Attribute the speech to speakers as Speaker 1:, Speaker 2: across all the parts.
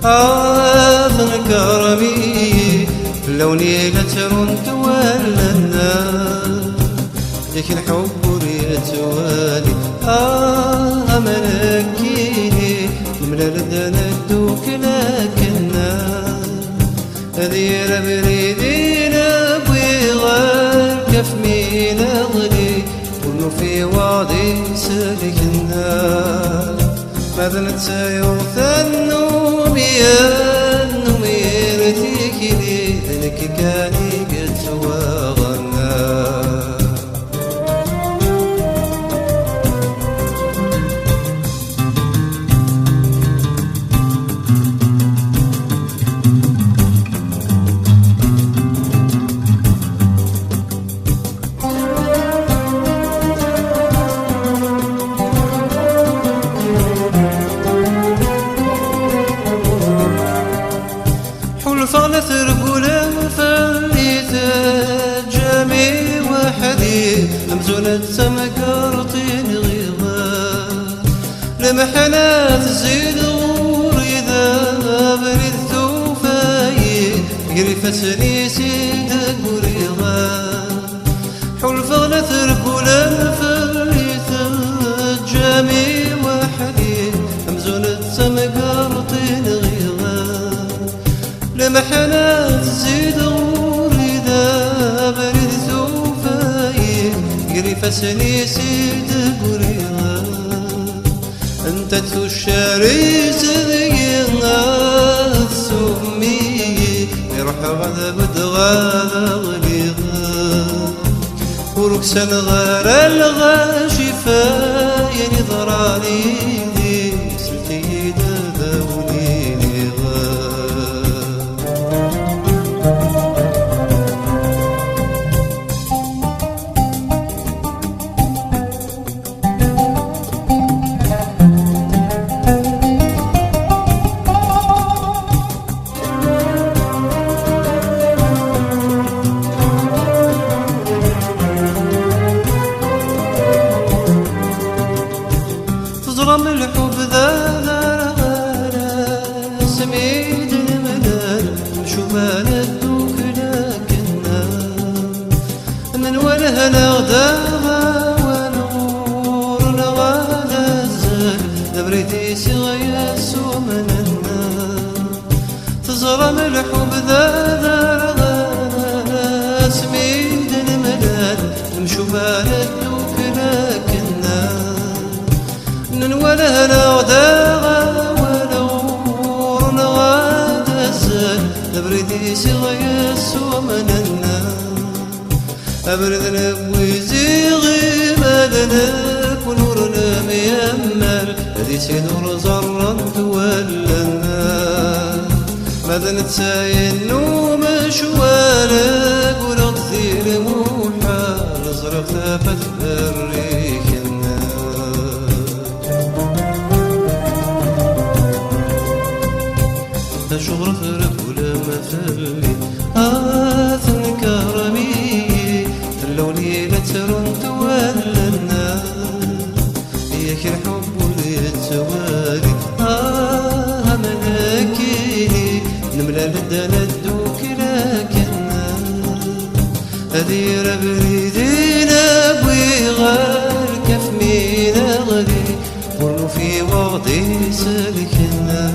Speaker 1: هذا كرمي لوني لا ترنت ولا النار لك الحب يتوالي ملكيني من الدنا دوك لكنا هذي ربريدين ابوي غير كف مين اغلي كله في وعدي سلكنا ماذا نتسايوث النوميرتي كذي ذلك كاني قد سواغنا فغلت رجوله فليت جامي وحدي مزونة سمكرتين غيظا لمحنات زيد غوريدا بريد ثوفاي قريفتني سيد قريضا حول فغلت رجوله فليت جامي وحدي مزونة سمكرتين غيظا لمحنات زيد غوريدا بريد ثوفاي قريفتني سيد قريضا انت تشاري زينا سمي يروح غذا بدغاذا غليظا وركسا غار الغاشفة يعني ضراني دي سلتي داولي تزرم الحب ذا سميد المدار شوفان الدوك لكنا من وله نغداها والغور نغالا الزال دبريتي سغيا سومننا تزرم الحب ذا سميد المدار شوفان الدوك لكنا وله نغداها ولور نغاد الزال نبردي سغيا سومننا أبرد نبوي زيغي مالنا ونورنا ميمال هذي سنور زرا تولنا ماذا نتساين نوم شوالك ونغذي الموحال زرق ثابت بريكنا شغل فرق ولا مثلي آثن كرمي اللوني لا ترنت ولا النار إياك الحب والتوالي ملكيني نملى لدنا الدوك لكنا هذي ربريدين أبوي غير كف مين أغلي ورنو في وغدي سلكنا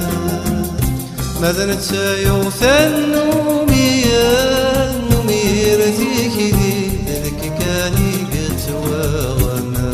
Speaker 1: ماذا نتسايوث النوميرتي كذي ذلك كاني قد سواغنا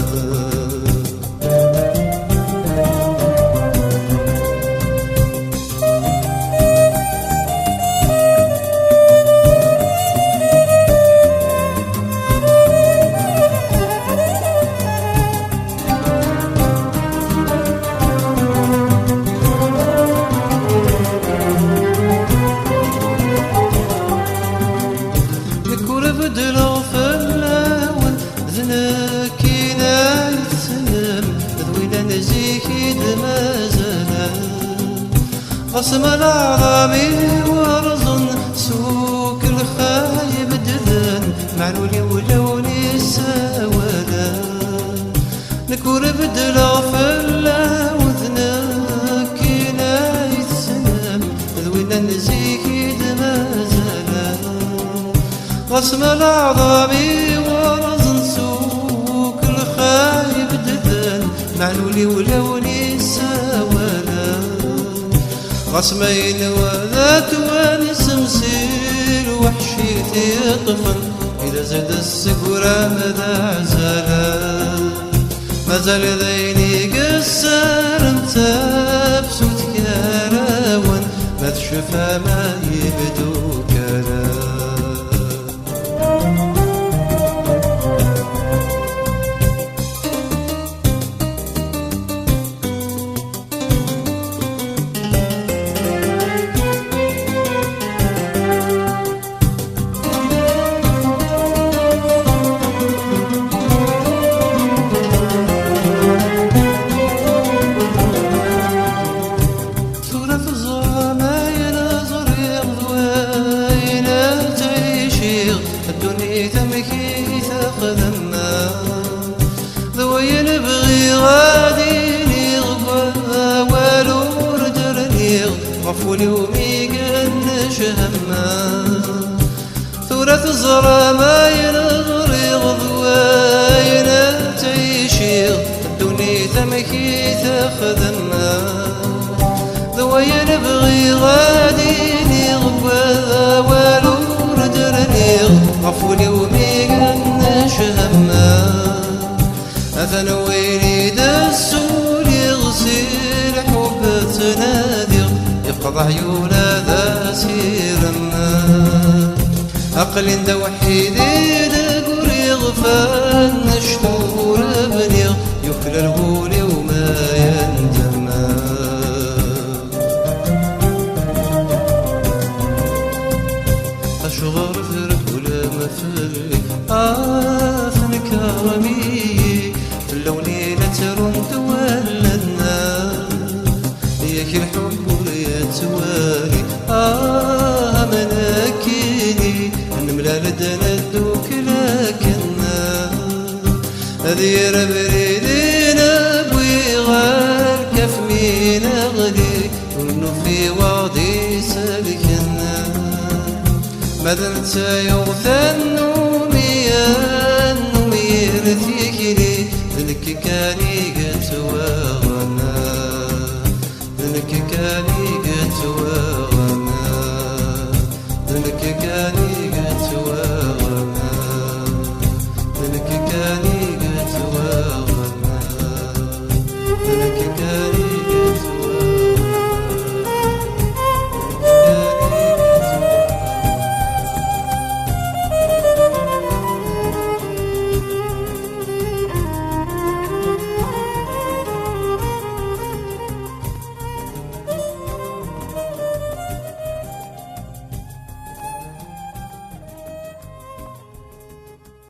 Speaker 1: غصم الأعظامي ورزن سوق الخايب دذن معلولي ولوني السوادا نكور بدلا فلا وذنك نايث نزيك دمازلا غصم الأعظام ورزن سوق الخايب ددن معلولي ولوني ساولا غصمين وذات ونسمسيل وحشيتي طفن إذا زاد السكرة ماذا عزالا مازال ذيني قصر انت بسوتك يا راون ما تشوفها ما يبدو كلام الدنيا تمكي تاخذنا ذوي نبغي غادي نغبى والو رجرني غفولي وميقنش هما ثورة الزرى ما ينغري غضوينا تعيشي الدنيا تمكي تاخذنا ذوي نبغي غادي نغبى والو غفولي وميقنش هما أثنويني دسولي غسيل حب تنادي يقضى عيونا ذا سيرما أقل دا وحيدي دقري غفان نشتور بني يكل الهولي وما يندما أشغر في كرمي في اللوني لترون تولدنا ليك الحب يتوالي مناكيني نملا لدنا الدوك لكنا هذي ربريدينا بوي غار كف مين أغلي ونو في وادي سالكنا مدلت يوثن رثيكني ذنك كاني قد واغنا ذنك كاني